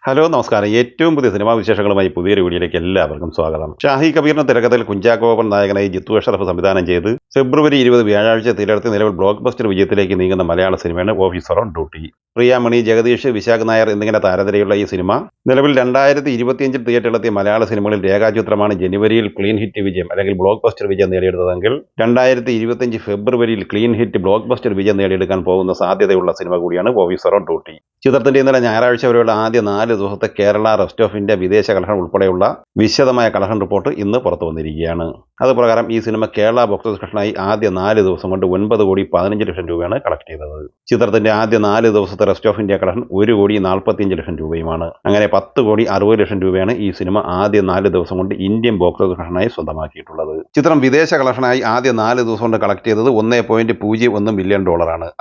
Hello നമസ്കാരം. ഏറ്റവും പുതിയ സിനിമാ വിശേഷങ്ങളുമായി പുതിയൊരു വീഡിയോയിലേക്ക് എല്ലാവർക്കും സ്വാഗതം. ഷാഹി കബീറിന്റെ തിരക്കഥയിൽ കുഞ്ചാക്കോ ബോബൻ നായകനായി ജിത്തു അഷറഫ് സംവിധാനം ചെയ്ത് ഫെബ്രുവരി 20 വ്യാഴാഴ്ച തിരഞ്ഞെടുത്ത് നിലവിൽ ബ്ലോക്ക് ബസ്റ്റർ വിജയത്തിലേക്ക് നീങ്ങുന്ന മലയാള സിനിമയാണ് officer on duty. Priyamani, Jagadish, Vishakh Nair എന്നിങ്ങനെ താരനിരയുള്ള ഈ സിനിമ നിലവിൽ 2025 തിയേറ്ററിലെത്തിയ മലയാള സിനിമകളിൽ രേഖാചിത്രമാണ് ജനുവരിയിൽ ക്ലീൻ ഹിറ്റ് വിജയം അല്ലെങ്കിൽ ബ്ലോക്ക് ബസ്റ്റർ വിജയം നേടിയെടുത്തതെങ്കിൽ 2025 ഫെബ്രുവരിയിൽ ക്ലീൻ ഹിറ്റ് ബ്ലോക്ക് ബസ്റ്റർ വിജയം നേടിയെടുക്കാൻ പോകുന്ന സാധ്യതയുള്ള സിനിമ കൂടിയാണ് ഓഫീസർ ഓൺ ഡ്യൂട്ടി. ചിത്രത്തിന്റെ ഇന്നലെ ഞായറാഴ്ച വരെയുള്ള ആദ്യ 4 ദിവസത്തെ കേരള, റെസ്റ്റ് ഓഫ് ഇന്ത്യ, വിദേശ കളക്ഷൻ ഉൾപ്പെടെയുള്ള വിശദമായ കളക്ഷൻ റിപ്പോർട്ട് ഇന്ന് പുറത്തു വന്നിരിക്കുകയാണ്. അതുപ്രകാരം ഈ സിനിമ കേരള ബോക്സ് ഓഫീസ് കളക്ഷനായി ആദ്യ 4 ദിവസം കൊണ്ട് 9,15,00,000 രൂപയാണ് കളക്ട് ചെയ്തത്. ചിത്രത്തിന്റെ ആദ്യ 4 ദിവസത്തെ റെസ്റ്റ് ഓഫ് ഇന്ത്യ കളക്ഷൻ 1,45,00,000 രൂപയുമാണ്. അങ്ങനെ 10,60,00,000 രൂപയാണ് ഈ സിനിമ ആദ്യ 4 ദിവസം കൊണ്ട് ഇന്ത്യൻ ബോക്സ് ഓഫീസ് കളക്ഷനായി സ്വന്തമാക്കിയിട്ടുള്ളത്. ചിത്രം വിദേശ കളക്ഷനായി ആദ്യ 4 ദിവസം കൊണ്ട് കളക്ട് ചെയ്തത് $1.01 ബില്യൺ,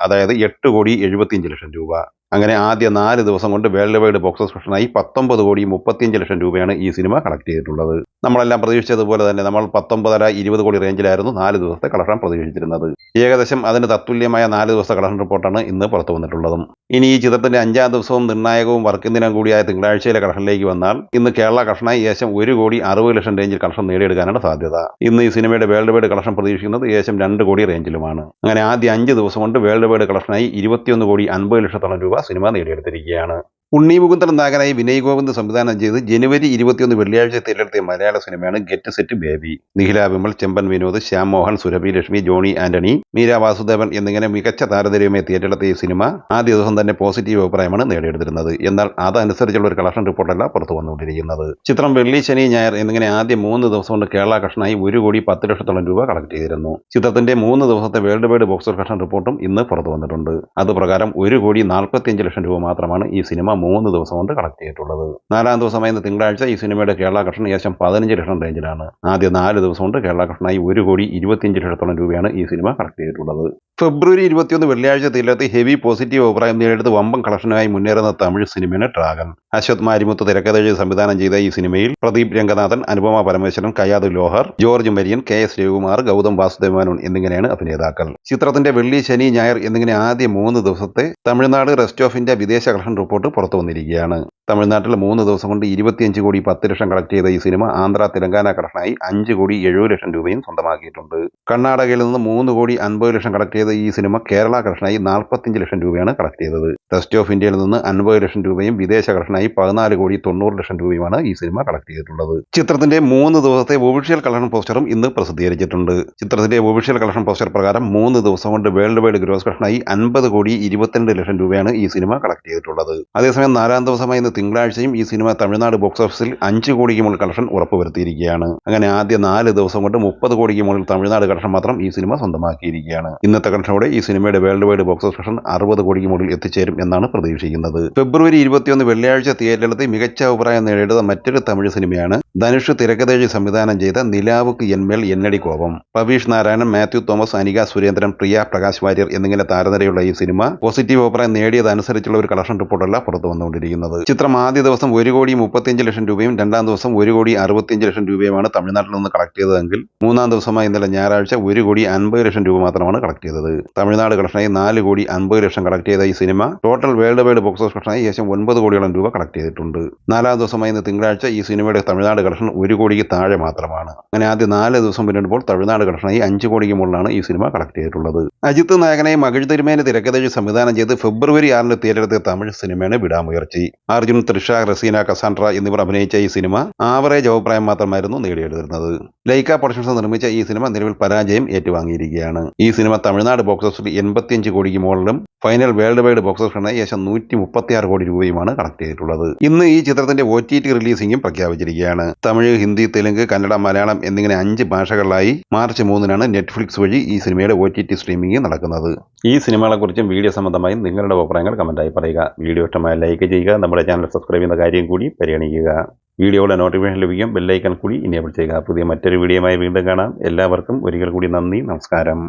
അതായത് 8,75,00,000 രൂപ. അങ്ങനെ ആദ്യ 4 ദിവസം കൊണ്ട് വേൾഡ് വൈഡ് ബോക്സ് ഓഫീസ് കളക്ഷനായി 19,35,00,000 രൂപയാണ് ഈ സിനിമ കളക്ട് ചെയ്തിട്ടുള്ളത്. നമ്മളെല്ലാം പ്രതീക്ഷിച്ചതുപോലെ തന്നെ നമ്മൾ 19.5-20 കോടി റേഞ്ചിലായിരുന്നു 4 ദിവസത്തെ കളക്ഷൻ പ്രതീക്ഷിച്ചിരുന്നത്. ഏകദേശം അതിന് തത്തുല്യമായ 4 ദിവസത്തെ കളക്ഷൻ റിപ്പോർട്ടാണ് ഇന്ന് പുറത്തു വന്നിട്ടുള്ളതും. ഇനി ഈ ചിത്രത്തിന്റെ 5ാം ദിവസവും നിർണായകവും വർക്കിംഗ് ദിനം കൂടിയായ തിങ്കളാഴ്ചയിലെ കളക്ഷനിലേക്ക് വന്നാൽ ഇന്ന് കേരള കളക്ഷനായി ഏകദേശം 1,60,00,000 റേഞ്ചിൽ കളക്ഷൻ നേടിയെടുക്കാനാണ് സാധ്യത. ഇന്ന് ഈ സിനിമയുടെ വേൾഡ് വൈഡ് കളക്ഷൻ പ്രതീക്ഷിക്കുന്നത് ഏകദേശം 2 കോടി റേഞ്ചിലുമാണ്. അങ്ങനെ ആദ്യ 5 ദിവസം കൊണ്ട് വേൾഡ് വൈഡ് കളക്ഷനായി 21,50,00,000 രൂപ സിനിമ നേടിയെടുത്തിരിക്കുകയാണ്. ഉണ്ണി മുകുന്ദൻ നായകനായി വിനയ് ഗോവിന്ദ് സംവിധാനം ചെയ്ത് ജനുവരി 21 വെള്ളിയാഴ്ച തിരഞ്ഞെടുത്ത മലയാള സിനിമയാണ് get set baby. Nikhila Vimal, Chemban Vinod, Shyam Mohan, Surabhi Lakshmi, Johny Antony, Meera Vasudevan എന്നിങ്ങനെ മികച്ച താരനിരയുമായി തിയേറ്ററിലെത്ത ഈ സിനിമ ആദ്യ ദിവസം തന്നെ പോസിറ്റീവ് അഭിപ്രായമാണ് നേടിയെടുത്തിരുന്നത്. എന്നാൽ അതനുസരിച്ചുള്ള ഒരു കളക്ഷൻ റിപ്പോർട്ടല്ല പുറത്തു വന്നുകൊണ്ടിരിക്കുന്നത്. ചിത്രം വെള്ളി, ശനി, ഞായർ എന്നിങ്ങനെ ആദ്യ 3 ദിവസം കൊണ്ട് കേരള കളക്ഷനായി 1,10,00,000 രൂപ കളക്ട് ചെയ്തിരുന്നു. ചിത്രത്തിന്റെ 3 ദിവസത്തെ world wide box office collection റിപ്പോർട്ടും ഇന്ന് പുറത്തു വന്നിട്ടുണ്ട്. അതുപ്രകാരം 1,45,00,000 രൂപ മാത്രമാണ് ഈ സിനിമ 3 ദിവസം കൊണ്ട് കളക്ട് ചെയ്തിട്ടുള്ളത്. 4ാം ദിവസമായ ഇന്ന് തിങ്കളാഴ്ച ഈ സിനിമയുടെ കേരള കളക്ഷൻ ഏകദേശം 15,00,000 റേഞ്ചിലാണ്. ആദ്യ 4 ദിവസം കൊണ്ട് കേരള കളക്ഷനായി 1,25,00,000 രൂപയാണ് ഈ സിനിമ കളക്ട് ചെയ്തിട്ടുള്ളത്. ഫെബ്രുവരി 21 വെള്ളിയാഴ്ച തിയേറ്ററിലെത്തി ഹെവി പോസിറ്റീവ് അഭിപ്രായം നേടിയെടുത്ത് വമ്പൻ കളക്ഷനുമായി മുന്നേറുന്ന തമിഴ് സിനിമയാണ് ഡ്രാഗൺ. അശ്വത് മാരിമുത്ത് തിരക്കഥെഴുതി സംവിധാനം ചെയ്ത ഈ സിനിമയിൽ പ്രദീപ് രംഗനാഥൻ, അനുപമ പരമേശ്വരൻ, കയാദ് ലോഹർ, ജോർജ് മരിയൻ, KS രവികുമാർ, ഗൗതം വാസുദേവൻ എന്നിങ്ങനെയാണ് അഭിനേതാക്കൾ. ചിത്രത്തിന്റെ വെള്ളി, ശനി, ഞായർ എന്നിങ്ങനെ ആദ്യ 3 ദിവസത്തെ തമിഴ്നാട്, റെസ്റ്റ് ഓഫ് ഇന്ത്യ, വിദേശ കളക്ഷൻ റിപ്പോർട്ട് പുറത്തു വന്നിരിക്കുകയാണ്. തമിഴ്നാട്ടിൽ 3 ദിവസം കൊണ്ട് 25,10,00,000 കളക്ട് ചെയ്ത ഈ സിനിമ ആന്ധ്ര, തെലങ്കാന കളക്ഷനായി 5,70,00,000 രൂപയും സ്വന്തമാക്കിയിട്ടുണ്ട്. കർണാടകയിൽ നിന്ന് 3,50,00,000 കളക്ട് ചെയ്ത ഈ സിനിമ കേരള കളക്ഷനായി 45,00,000 രൂപയാണ് കളക്ട് ചെയ്തത്. റെസ്റ്റ് ഓഫ് ഇന്ത്യയിൽ നിന്ന് 50,00,000 രൂപയും വിദേശ കളക്ഷനായി 14,90,00,000 രൂപയുമാണ് ഈ സിനിമ കളക്ട് ചെയ്തിട്ടുള്ളത്. ചിത്രത്തിന്റെ 3 ദിവസത്തെ ഒഫീഷ്യൽ കളക്ഷൻ പോസ്റ്ററും ഇന്ന് പ്രസിദ്ധീകരിച്ചിട്ടുണ്ട്. ചിത്രത്തിന്റെ ഒഫീഷ്യൽ കളക്ഷൻ പോസ്റ്റർ പ്രകാരം 3 ദിവസം കൊണ്ട് വേൾഡ് വൈഡ് ഗ്രോസ് കളക്ഷനായി 50,22,00,000 രൂപയാണ് ഈ സിനിമ കളക്ട് ചെയ്തിട്ടുള്ളത്. അതേസമയം 4ാം ദിവസമായ ഇന്ന് തിങ്കളാഴ്ചയും ഈ സിനിമ തമിഴ്നാട് ബോക്സ് ഓഫീസിൽ 5 കോടിക്ക് മുകളിൽ കളക്ഷൻ ഉറപ്പുവരുത്തിയിരിക്കുകയാണ്. അങ്ങനെ ആദ്യ 4 ദിവസം കൊണ്ട് 30 കോടിക്ക് മുകളിൽ തമിഴ്നാട് കളക്ഷൻ മാത്രം ഈ സിനിമ സ്വന്തമാക്കിയിരിക്കുകയാണ്. ഇന്നത്തെ കളക്ഷനോടെ ഈ സിനിമയുടെ world wide box office collection 60 കോടിക്ക് മുകളിൽ എത്തിച്ചേരും എന്നാണ് പ്രതീക്ഷിക്കുന്നത്. ഫെബ്രുവരി 21 വെള്ളിയാഴ്ച തിയേറ്ററിലെത്തി മികച്ച അഭിപ്രായം നേടിയെടുത്ത മറ്റൊരു തമിഴ് സിനിമയാണ് ധനുഷ് തിരക്കഥെഴുതി സംവിധാനം ചെയ്ത നിലാവുക്ക് എന്മേൽ എന്നടി കോപം. പവീഷ് നാരായണൻ, മാത്യു തോമസ്, അനിക സുരേന്ദ്രൻ, പ്രിയ, പ്രകാശ് വാര്യർ എന്നിങ്ങനെ താരനിരയുള്ള ഈ സിനിമ പോസിറ്റീവ് അഭിപ്രായം നേടിയതനുസരിച്ചുള്ള ഒരു കളക്ഷൻ റിപ്പോർട്ടല്ല പുറത്തു വന്നുകൊണ്ടിരിക്കുന്നത്. ചിത്രം ആദ്യ ദിവസം 1,35,00,000 രൂപയും 2ാം ദിവസം 1,65,00,000 രൂപയുമാണ് തമിഴ്നാട്ടിൽ നിന്ന് കളക്ട് ചെയ്തതെങ്കിൽ 3ാം ദിവസമായി ഇന്നലെ ഞായറാഴ്ച 1,50,00,000 രൂപ മാത്രമാണ് കളക്ട് ചെയ്തത്. തമിഴ്നാട് കളക്ഷനായി 4,50,00,000 കളക്ട് ചെയ്ത ഈ സിനിമ total world wide box office കളക്ഷനായി ഏകദേശം 9 കോടിയോളം രൂപ കളക്ട് ചെയ്തിട്ടുണ്ട്. 4ാം ദിവസമായി ഇന്ന് തിങ്കളാഴ്ച ഈ സിനിമയുടെ തമിഴ്നാട് കളക്ഷൻ 1 കോടിക്ക് താഴെ മാത്രമാണ്. അങ്ങനെ ആദ്യ 4 ദിവസം പിന്നിടുമ്പോൾ തമിഴ്നാട് കളക്ഷനായി 5 കോടിക്ക് മുകളിലാണ് ഈ സിനിമ കളക്ട് ചെയ്തിട്ടുള്ളത്. അജിത്ത് നായകനായി മകിഴ് തിരുമേനി തിരക്കഥെഴുതി സംവിധാനം ചെയ്ത് ഫെബ്രുവരി 6 തിയേറ്ററിലെത്തിയ തമിഴ് സിനിമയാണ് വിടാമുയർച്ചി. അർജുൻ, തൃഷ, റസീന, കസാൻഡ്ര എന്നിവർ അഭിനയിച്ച ഈ സിനിമ ആവറേജ് അഭിപ്രായം മാത്രമായിരുന്നു നേടിയെടുത്തിരുന്നത്. ലൈക്ക പ്രൊഡക്ഷൻസ് നിർമ്മിച്ച ഈ സിനിമ നിലവിൽ പരാജയം ഏറ്റുവാങ്ങിയിരിക്കുകയാണ്. ഈ സിനിമ തമിഴ്നാട് ബോക്സ് ഓഫീസിൽ 85 കോടിക്ക് മുകളിലും ഫൈനൽ വേൾഡ് വൈഡ് ബോക്സ് ഓഫീസിനായി ഏകദേശം 136 കോടി രൂപയുമാണ് കളക്ട് ചെയ്തിട്ടുള്ളത്. ഇന്ന് ഈ ചിത്രത്തിന്റെ OTT റിലീസിംഗും പ്രഖ്യാപിച്ചിരിക്കുകയാണ്. തമിഴ്, ഹിന്ദി, തെലുങ്ക്, കന്നഡ, മലയാളം എന്നിങ്ങനെ 5 ഭാഷകളിലായി മാർച്ച് 3-നാണ് നെറ്റ്ഫ്ലിക്സ് വഴി ഈ സിനിമയുടെ OTT സ്ട്രീമിംഗ് നടക്കുന്നത്. ഈ സിനിമകളെക്കുറിച്ചും വീഡിയോ സംബന്ധമായും നിങ്ങളുടെ അഭിപ്രായങ്ങൾ കമന്റായി പറയുക. വീഡിയോ ഇഷ്ടമായ ലൈക്ക് ചെയ്യുക. നമ്മുടെ ചാനൽ സബ്സ്ക്രൈബ് ചെയ്യുന്ന കാര്യം കൂടി പരിഗണിക്കുക. വീഡിയോയുടെ നോട്ടിഫിക്കേഷൻ ലഭിക്കും ബെല്ലൈക്കൺ കൂടി ഇനേബിൾ ചെയ്യുക. പുതിയ മറ്റൊരു വീഡിയോയുമായി വീണ്ടും കാണാം. എല്ലാവർക്കും ഒരിക്കൽ കൂടി നന്ദി, നമസ്കാരം.